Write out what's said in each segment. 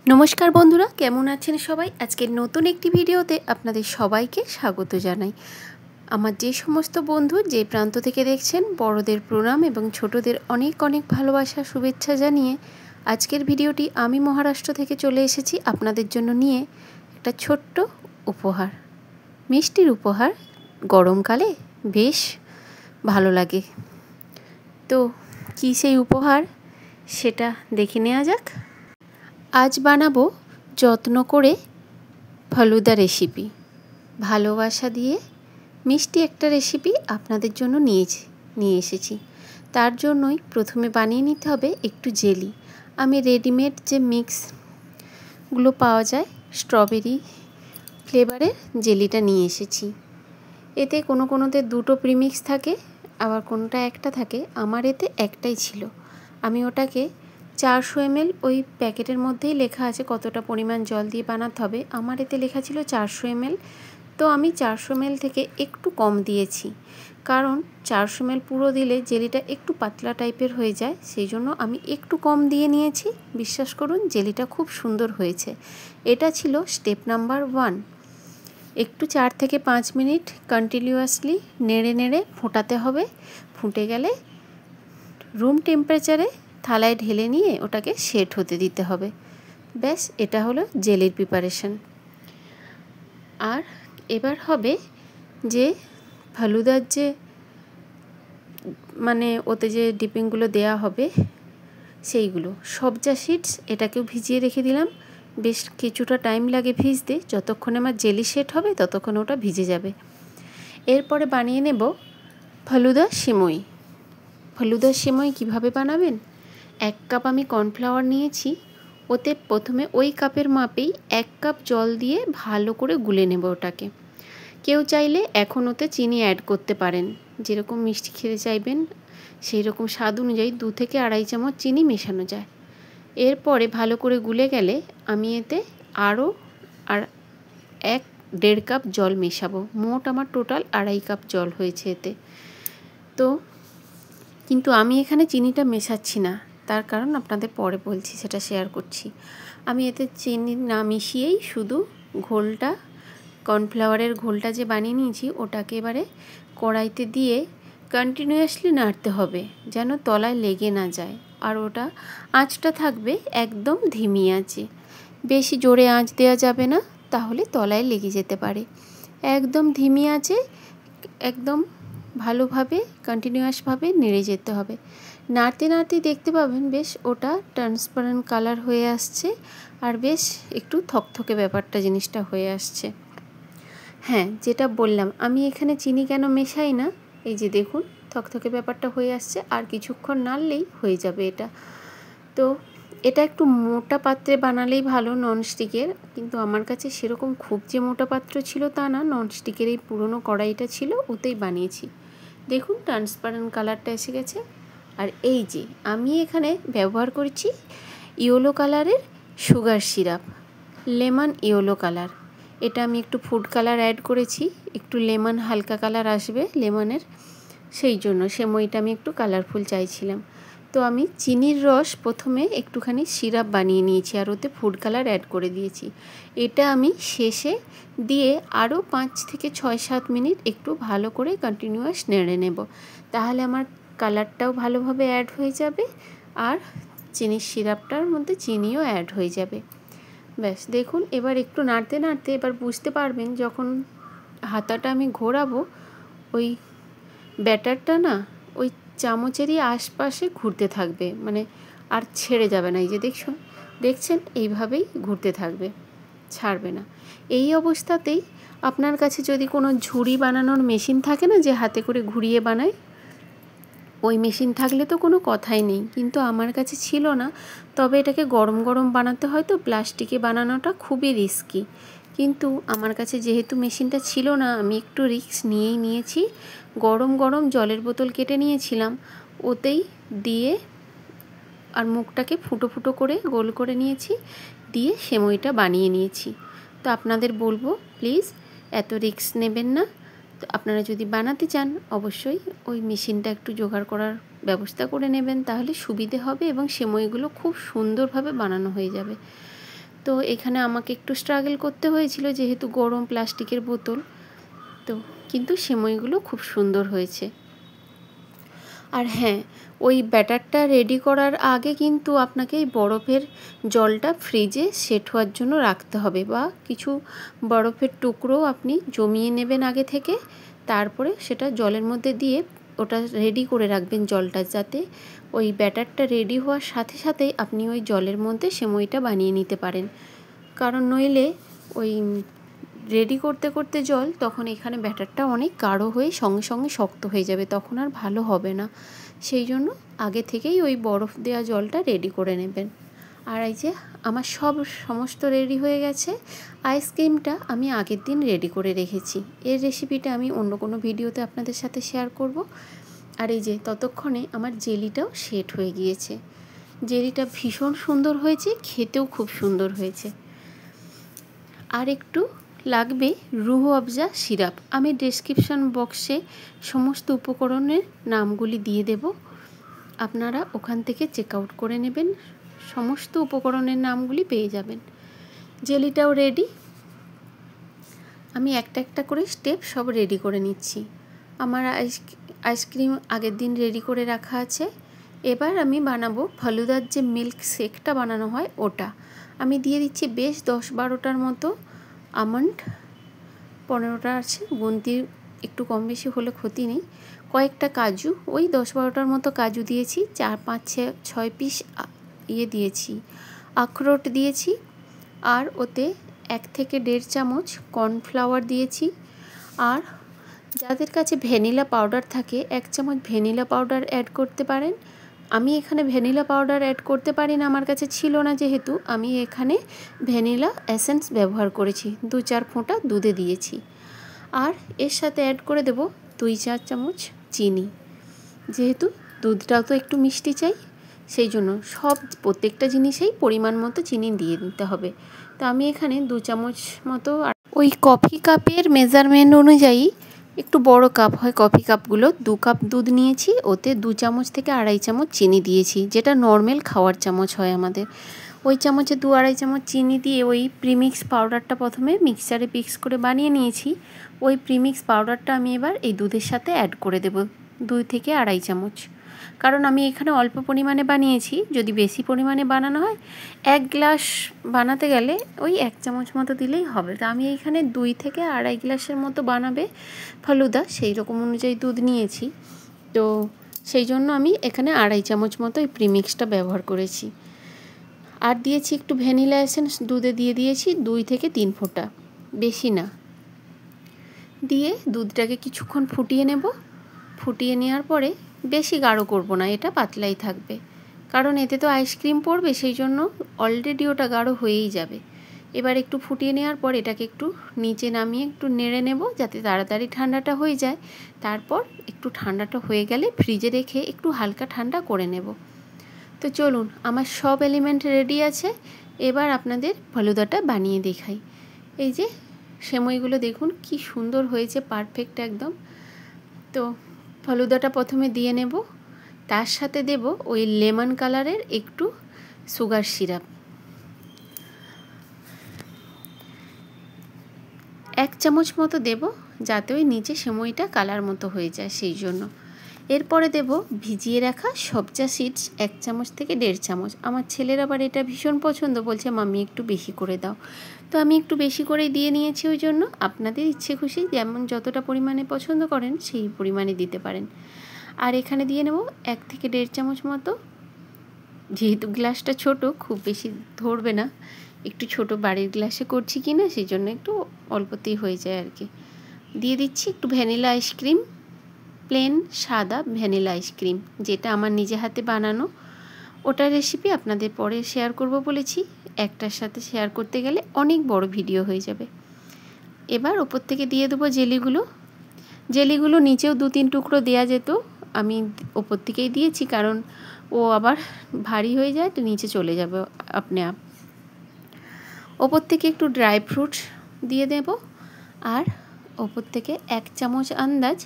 নমস্কার বন্ধুরা, কেমন আছেন সবাই? আজকের নতুন একটি ভিডিওতে আপনাদের সবাইকে স্বাগত জানাই। আমার যে সমস্ত বন্ধু যে প্রান্ত থেকে দেখছেন, বড়দের প্রণাম এবং ছোটদের অনেক অনেক ভালোবাসা শুভেচ্ছা জানিয়ে আজকের ভিডিওটি আমি মহারাষ্ট্র থেকে চলে এসেছি আপনাদের জন্য নিয়ে একটা ছোট্ট উপহার, মিষ্টির উপহার। গরমকালে বেশ ভালো লাগে। তো কী সেই উপহার, সেটা দেখে নেওয়া যাক। আজ বানাবো যত্ন করে ফালুদা রেসিপি। ভালোবাসা দিয়ে মিষ্টি একটা রেসিপি আপনাদের জন্য নিয়ে এসেছি। তার জন্যই প্রথমে বানিয়ে নিতে হবে একটু জেলি। আমি রেডিমেড যে মিক্সগুলো পাওয়া যায় স্ট্রবেরি ফ্লেভারের জেলিটা নিয়ে এসেছি। এতে কোনোতে দুটো প্রিমিক্স থাকে, আবার কোনোটা একটা থাকে। আমার এতে একটাই ছিল। আমি ওটাকে 400 ml, ওই প্যাকেটের মধ্যেই লেখা আছে কতটা পরিমাণ জল দিয়ে বানাতে হবে। আমার এতে লেখা ছিল 400 ml, তো আমি 400 ml থেকে একটু কম দিয়েছি, কারণ 400 ml পুরো দিলে জেলিটা একটু পাতলা টাইপের হয়ে যায়। সেই জন্য আমি একটু কম দিয়ে নিয়েছি। বিশ্বাস করুন, জেলিটা খুব সুন্দর হয়েছে। এটা ছিল স্টেপ নাম্বার 1। একটু 4 থেকে 5 মিনিট কন্টিনিউয়াসলি নেড়ে নেড়ে ফোটাতে হবে। ফুটে গেলে রুম টেম্পারেচারে থালায় ঢেলে নিয়ে ওটাকে সেট হতে দিতে হবে। ব্যাস, এটা হলো জেলির প্রিপারেশন। আর এবার হবে যে ফালুদার যে ওতে যে ডিপিংগুলো দেয়া হবে সেইগুলো সবজা সিডস, এটাকেও ভিজিয়ে রেখে দিলাম। বেশ কিছুটা টাইম লাগে ভিজতে, যতক্ষণে আমার জেলি সেট হবে ততক্ষণে ওটা ভিজে যাবে। এরপরে বানিয়ে নেব ফালুদা সিমই। ফালুদা সিমই কীভাবে বানাবেন? 1 কাপ আমি কর্নফ্লাওয়ার নিয়েছি। ওতে প্রথমে ওই কাপের মাপেই 1 কাপ জল দিয়ে ভালো করে গুলে নেব ওটাকে। কেউ চাইলে এখন ওতে চিনি অ্যাড করতে পারেন, যেরকম মিষ্টি খেতে চাইবেন সেই রকম স্বাদ অনুযায়ী 2 থেকে 2.5 চামচ চিনি মেশানো যায়। এরপরে ভালো করে গুলে গেলে আমি এতে আরও 1.5 কাপ জল মেশাবো। মোট আমার টোটাল 2.5 কাপ জল হয়েছে এতে। তো কিন্তু আমি এখানে চিনিটা মেশাচ্ছি না, তার কারণ আপনাদের পরে বলছি, সেটা শেয়ার করছি। আমি এতে চিনি না মিশিয়েই শুধু ঘোলটা, কর্নফ্লাওয়ারের ঘোলটা যে বানিয়ে নিয়েছি ওটাকে এবারে কড়াইতে দিয়ে কন্টিনিউয়াসলি নাড়তে হবে, যেন তলায় লেগে না যায়। আর ওটা আঁচটা থাকবে একদম ধিমি আঁচে, বেশি জোরে আঁচ দেওয়া যাবে না, তাহলে তলায় লেগে যেতে পারে। একদম ধিমি আঁচে একদম ভালোভাবে কন্টিনিউয়াসভাবে নেড়ে যেতে হবে। নাড়তে নাড়তে দেখতে পাবেন বেশ ওটা ট্রান্সপারেন্ট কালার হয়ে আসছে, আর বেশ একটু থকথকে ব্যাপারটা জিনিসটা হয়ে আসছে। হ্যাঁ, যেটা বললাম, আমি এখানে চিনি কেন মেশাই না, এই যে দেখুন থকথকে ব্যাপারটা হয়ে আসছে। আর কিছুক্ষণ নাড়লেই হয়ে যাবে এটা। তো এটা একটু মোটা পাত্রে বানালেই ভালো, ননস্টিকের। কিন্তু আমার কাছে সেরকম খুব যে মোটা পাত্র ছিল তা না, ননস্টিকের এই পুরনো কড়াইটা ছিল, ওতেই বানিয়েছি। দেখুন ট্রান্সপারেন্ট কালারটা এসে গেছে। আর এই যে আমি এখানে ব্যবহার করছি ইয়েলো কালারের sugar syrup, lemon yellow colour. এটা আমি একটু ফুড কালার অ্যাড করেছি, একটু লেমন হালকা কালার আসবে লেমনের, সেই জন্য সেমইটা আমি একটু কালারফুল চাইছিলাম। তো আমি চিনির রস প্রথমে একটুখানি সিরাপ বানিয়ে নিয়েছি, আর ওতে ফুড কালার অ্যাড করে দিয়েছি। এটা আমি শেষে দিয়ে আরও 5 থেকে 6-7 মিনিট একটু ভালো করে কন্টিনিউয়াস নেড়ে নেব। তাহলে আমার কালারটাও ভালোভাবে অ্যাড হয়ে যাবে, আর চিনির সিরাপটার মধ্যে চিনিও অ্যাড হয়ে যাবে। ব্যাস দেখুন, এবার একটু নাড়তে নাড়তে এবার বুঝতে পারবেন, যখন হাতাটা আমি ঘোরাবো ওই ব্যাটারটা না ওই চামচেরই আশপাশে ঘুরতে থাকবে, আর ছেড়ে যাবে না। এই যে দেখছেন এইভাবেই ঘুরতে থাকবে, ছাড়বে না। এই অবস্থাতেই আপনার কাছে যদি কোনো ঝুড়ি বানানোর মেশিন থাকে না, যে হাতে করে ঘুরিয়ে বানায়, ওই মেশিন থাকলে তো কোনো কথাই নেই। কিন্তু আমার কাছে ছিল না। তবে এটাকে গরম গরম বানাতে হয়, তো প্লাস্টিকে বানানোটা খুবই রিস্কি। কিন্তু আমার কাছে যেহেতু মেশিনটা ছিল না, আমি একটু রিস্ক নিয়েই নিয়েছি। গরম গরম জলের বোতল কেটে নিয়েছিলাম, ওতেই দিয়ে আর মুখটাকে ফুটো ফুটো করে গোল করে নিয়েছি, দিয়ে সেমইটা বানিয়ে নিয়েছি। তো আপনাদের বলবো, প্লিজ এত রিস্ক নেবেন না। তো আপনারা যদি বানাতে চান অবশ্যই ওই মেশিনটা একটু জোগাড় করার ব্যবস্থা করে নেবেন, তাহলে সুবিধে হবে এবং সেমইগুলো খুব সুন্দরভাবে বানানো হয়ে যাবে। তো এখানে আমাকে একটু স্ট্রাগল করতে হয়েছিল, যেহেতু গরম প্লাস্টিকের বোতল। তো কিন্তু সেমাইগুলো খুব সুন্দর হয়েছে। আর হ্যাঁ, ওই ব্যাটারটা রেডি করার আগে কিন্তু আপনাকে এই বরফের জলটা ফ্রিজে সেট হওয়ার জন্য রাখতে হবে, বা কিছু বরফের টুকরো আপনি জমিয়ে নেবেন আগে থেকে, তারপরে সেটা জলের মধ্যে দিয়ে ওটা রেডি করে রাখবেন জলটা, যাতে ওই ব্যাটারটা রেডি হওয়ার সাথে সাথেই আপনি ওই জলের মধ্যে সেমাইটা বানিয়ে নিতে পারেন। কারণ নইলে ওই রেডি করতে করতে জল, তখন এখানে ব্যাটারটা অনেক গাঢ় হয়ে সঙ্গে সঙ্গে শক্ত হয়ে যাবে, তখন আর ভালো হবে না। সেই জন্য আগে থেকেই ওই বরফ দেওয়া জলটা রেডি করে নেবেন। আর এই যে আমার সমস্ত রেডি হয়ে গেছে। আইসক্রিমটা আমি আগের দিন রেডি করে রেখেছি, এর রেসিপিটা আমি অন্য কোনো ভিডিওতে আপনাদের সাথে শেয়ার করব। আর এই যে ততক্ষণে আমার জেলিটাও সেট হয়ে গিয়েছে। জেলিটা ভীষণ সুন্দর হয়েছে, খেতেও খুব সুন্দর হয়েছে। আর একটু লাগবে রুহ আফজা সিরাপ। আমি ডেসক্রিপশন বক্সে সমস্ত উপকরণের নামগুলি দিয়ে দেব, আপনারা ওখান থেকে চেক আউট করে নেবেন, সমস্ত উপকরণের নামগুলি পেয়ে যাবেন। জেলিটাও রেডি। আমি একটা একটা করে স্টেপ সব রেডি করে নিচ্ছি। আমার আইসক্রিম আগের দিন রেডি করে রাখা আছে। এবার আমি বানাবো ফালুদার যে মিল্ক শেকটা বানানো হয় ওটা। আমি দিয়ে দিচ্ছি বেশ 10-12টার মতো আমন্ড, 15টা আছে, গুনতির একটু কম বেশি হলে ক্ষতি নেই। কয়েকটা কাজু, ওই 10-12টার মতো কাজু দিয়েছি। 4-5-6 পিস দিয়েছি আখরোট দিয়েছি। আর ওতে 1 থেকে 1.5 চামচ কর্নফ্লাওয়ার দিয়েছি। আর যাদের কাছে ভ্যানিলা পাউডার থাকে 1 চামচ ভ্যানিলা পাউডার অ্যাড করতে পারেন। আমি এখানে ভ্যানিলা পাউডার অ্যাড করতে পারি না, আমার কাছে ছিল না, যেহেতু আমি এখানে ভ্যানিলা এসেন্স ব্যবহার করেছি। 2-4 ফোঁটা দুধে দিয়েছি। আর এর সাথে অ্যাড করে দেব 2-4 চামচ চিনি, যেহেতু দুধটাও তো একটু মিষ্টি চাই, সেই জন্য প্রত্যেকটা জিনিসেই পরিমাণ মতো চিনি দিয়ে দিতে হবে। তো আমি এখানে 2 চামচ মতো, ওই কফি কাপের মেজারমেন্ট অনুযায়ী একটু বড় কাপ হয় কফি কাপগুলো, 2 কাপ দুধ নিয়েছি, ওতে 2 চামচ থেকে 2.5 চামচ চিনি দিয়েছি, যেটা নর্মাল খাওয়ার চামচ হয় আমাদের। ওই চামচে 2-2.5 চামচ চিনি দিয়ে ওই প্রিমিক্স পাউডারটা প্রথমে মিক্সচারে মিক্স করে বানিয়ে নিয়েছি। ওই প্রিমিক্স পাউডারটা আমি এবার এই দুধের সাথে অ্যাড করে দেব 2 থেকে 2.5 চামচ। কারণ আমি এখানে অল্প পরিমাণে বানিয়েছি, যদি বেশি পরিমাণে বানানো হয় 1 গ্লাস বানাতে গেলে ওই 1 চামচ মতো দিলেই হবে। তো আমি এখানে 2 থেকে 2.5 গ্লাসের মতো বানাবে ফালুদা, সেই রকম অনুযায়ী দুধ নিয়েছি। তো সেই জন্য আমি এখানে 2.5 চামচ মতো এই প্রিমিক্সটা ব্যবহার করেছি। আর দিয়েছি একটু ভ্যানিলা এসেন্স, দুধে দিয়ে দিয়েছি 2 থেকে 3 ফোঁটা, বেশি না। দিয়ে দুধটাকে কিছুক্ষণ ফুটিয়ে নেব। ফুটিয়ে নেওয়ার পরে বেশি গাঢ় করব না, এটা পাতলাই থাকবে, কারণ এতে তো আইসক্রিম পড়বে, সেই জন্য অলরেডি ওটা গাঢ় হয়েই যাবে। এবার একটু ফুটিয়ে নেওয়ার পর এটাকে একটু নিচে নামিয়ে একটু নেড়ে নেব, যাতে তাড়াতাড়ি ঠান্ডাটা হয়ে যায়। তারপর একটু ঠান্ডাটা হয়ে গেলে ফ্রিজে রেখে একটু হালকা ঠান্ডা করে নেব। তো চলুন, আমার সব এলিমেন্ট রেডি আছে। এবার আপনাদের ফালুদাটা বানিয়ে দেখাই। এই যে সেমাইগুলো দেখুন কি সুন্দর হয়েছে, পারফেক্ট একদম। তো ফালুদাটা প্রথমে দিয়ে নেব, তার সাথে দেব ওই লেমন কালারের একটু সুগার সিরাপ, 1 চামচ মতো দেব, যাতে ওই নিচে সেমাইটা কালার মতো হয়ে যায়, সেই জন্য। এরপরে দেব ভিজিয়ে রাখা সবজা সিডস 1 চামচ থেকে 1.5 চামচ। আমার ছেলের আবার এটা ভীষণ পছন্দ, বলছে মাম্মি একটু বেশি করে দাও। তো আমি একটু বেশি করেই দিয়ে নিয়েছি। ওই জন্য আপনাদের ইচ্ছে খুশি যেমন যতটা পরিমাণে পছন্দ করেন সেই পরিমাণে দিতে পারেন। আর এখানে দিয়ে নেব 1 থেকে 1.5 চামচ মতো, যেহেতু গ্লাসটা ছোট খুব বেশি ধরবে না, একটু ছোট বাড়ির গ্লাসে করছি কি না, সেই জন্য একটু অল্পতেই হয়ে যায় আর কি। দিয়ে দিচ্ছি একটু ভ্যানিলা আইসক্রিম, প্লেন সাদা ভ্যানিলা আইসক্রিম, যেটা আমার নিজে হাতে বানানো। ওটার রেসিপি আপনাদের পরে শেয়ার করব বলেছি, একটার সাথে শেয়ার করতে গেলে অনেক বড় ভিডিও হয়ে যাবে। এবার ওপর থেকে দিয়ে দেবো জেলিগুলো নিচেও 2-3 টুকরো দেওয়া যেত, আমি ওপর থেকেই দিয়েছি, কারণ ও আবার ভারী হয়ে যায় তো নিচে চলে যাবে আপনি আপ। ওপর থেকে একটু ড্রাই ফ্রুটস দিয়ে দেব, আর ওপর থেকে 1 চামচ আন্দাজ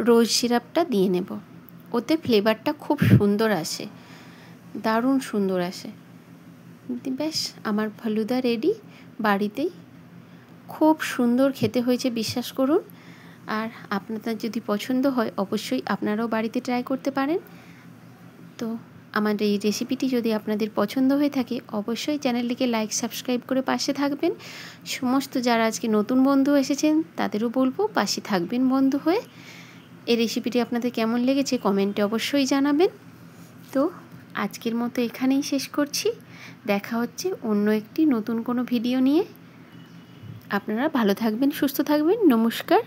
রোজ সিরাপটা দিয়ে নেব। ওতে ফ্লেভারটা খুব সুন্দর আসে, দারুণ সুন্দর আসে। ব্যাস আমার ফালুদা রেডি বাড়িতেই। খুব সুন্দর খেতে হয়েছে, বিশ্বাস করুন। আর আপনাদের যদি পছন্দ হয় অবশ্যই আপনারাও বাড়িতে ট্রাই করতে পারেন। তো আমার এই রেসিপিটি যদি আপনাদের পছন্দ হয়ে থাকে অবশ্যই চ্যানেলটিকে লাইক সাবস্ক্রাইব করে পাশে থাকবেন। সমস্ত যারা আজকে নতুন বন্ধু এসেছেন তাদেরও বলবো পাশে থাকবেন বন্ধু হয়ে। এই রেসিপিটি আপনাদের কেমন লেগেছে কমেন্টে অবশ্যই জানাবেন। তো আজকের মতো এখানেই শেষ করছি। দেখা হচ্ছে অন্য একটি নতুন কোনো ভিডিও নিয়ে। আপনারা ভালো থাকবেন, সুস্থ থাকবেন। নমস্কার।